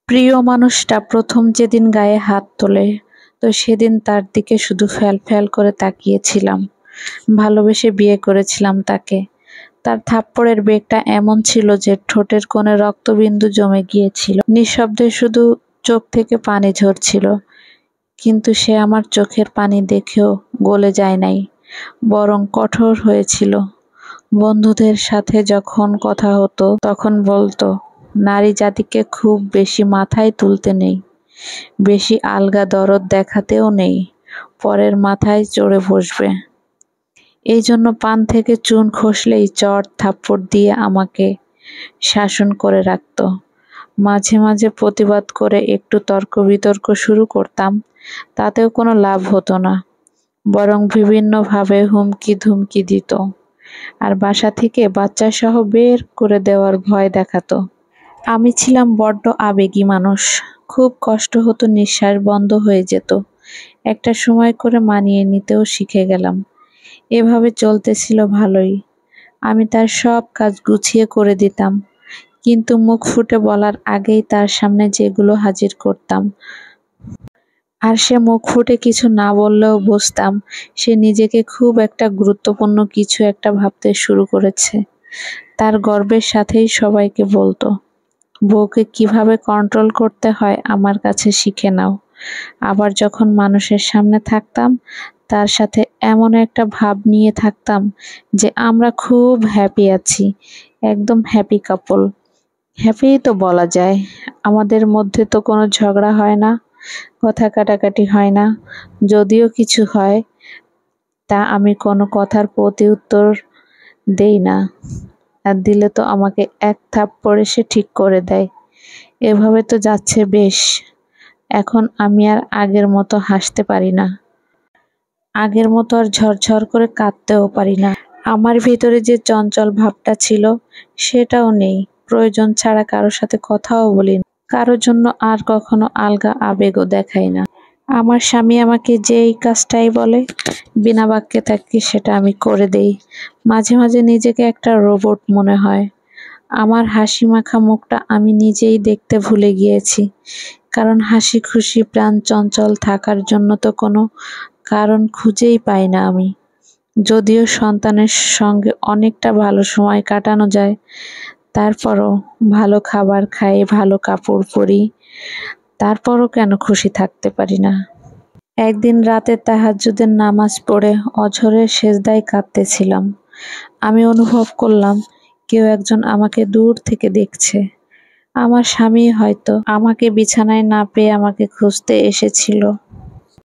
প্রিয় মানুষটা প্রথম যেদিন গায়ে হাত তোলে, তো সেদিন তার দিকে শুধু ফ্যাল ফ্যাল করে তাকিয়েছিলাম। ভালোবেসে বিয়ে করেছিলাম তাকে। তার থাপ্পড়ের বেগটা এমন ছিল যে ঠোঁটের কোণে রক্তবিন্দু জমে গিয়েছিল। নিঃশব্দে শুধু চোখ থেকে পানি ঝরছিল, কিন্তু সে আমার চোখের পানি দেখেও গলে যায় নাই, বরং কঠোর হয়েছিল। বন্ধুদের সাথে যখন কথা হতো তখন বলতো, নারী জাতিকে খুব বেশি মাথায় তুলতে নেই, বেশি আলগা দরদ দেখাতেও নেই, পরের মাথায় চড়ে বসবে। এই জন্য পান থেকে চুন খসলেই চড় থাপ্পড় দিয়ে আমাকে শাসন করে রাখত। মাঝে মাঝে প্রতিবাদ করে একটু তর্ক বিতর্ক শুরু করতাম, তাতেও কোনো লাভ হতো না, বরং বিভিন্নভাবে হুমকি ধুমকি দিত, আর বাসা থেকে বাচ্চাসহ বের করে দেওয়ার ভয় দেখাতো। আমি ছিলাম বড্ড আবেগী মানুষ, খুব কষ্ট হতো, নিঃশ্বাস বন্ধ হয়ে যেত। একটা সময় করে মানিয়ে নিতেও শিখে গেলাম। এভাবে চলতেছিল ভালোই। আমি তার সব কাজ গুছিয়ে করে দিতাম, কিন্তু মুখ ফুটে বলার আগেই তার সামনে যেগুলো হাজির করতাম, আর সে মুখ ফুটে কিছু না বললেও বুঝতাম সে নিজেকে খুব একটা গুরুত্বপূর্ণ কিছু একটা ভাবতে শুরু করেছে। তার গর্বের সাথেই সবাইকে বলতো, বউকে কিভাবে কন্ট্রোল করতে হয় আমার কাছে শিখে নাও। আবার যখন মানুষের সামনে থাকতাম, তার সাথে এমন একটা ভাব নিয়ে থাকতাম যে আমরা খুব হ্যাপি আছি, একদম হ্যাপি কাপল। হ্যাপিই তো বলা যায়। আমাদের মধ্যে তো কোনো ঝগড়া হয় না, কথা কাটাকাটি হয় না। যদিও কিছু হয়, তা আমি কোনো কথার প্রতি উত্তর দেই না, আর দিলে তো আমাকে এক থাপ্পড়ে সে ঠিক করে দেয়। এভাবে তো যাচ্ছে বেশ। এখন আমি আর আগের মতো হাসতে পারি না, আগের মতো আর ঝরঝর করে কাঁদতেও পারি না। আমার ভিতরে যে চঞ্চল ভাবটা ছিল সেটাও নেই। প্রয়োজন ছাড়া কারোর সাথে কথাও বলি না, কারোর জন্য আর কখনো আলগা আবেগও দেখাই না। আমার স্বামী আমাকে যেই কাজটাই বলে, বিনা বাক্যে তাকে সেটা আমি করে দেই। মাঝে মাঝে নিজেকে একটা রোবট মনে হয়। আমার হাসি মাখা মুখটা আমি নিজেই দেখতে ভুলে গিয়েছি, কারণ হাসি খুশি প্রাণ চঞ্চল থাকার জন্য তো কোনো কারণ খুঁজেই পাই না আমি। যদিও সন্তানের সঙ্গে অনেকটা ভালো সময় কাটানো যায়, তারপরও ভালো খাবার খাই, ভালো কাপড় পরি, তারপরও কেন খুশি থাকতে পারি না। একদিন রাতে তাহাজ্জুদের নামাজ পড়ে অঝোরে সেজদায় কাঁদতেছিলাম। আমি অনুভব করলাম কেউ একজন আমাকে দূর থেকে দেখছে। আমার স্বামী হয়তো আমাকে বিছানায় না পেয়ে আমাকে খুঁজতে এসেছিল।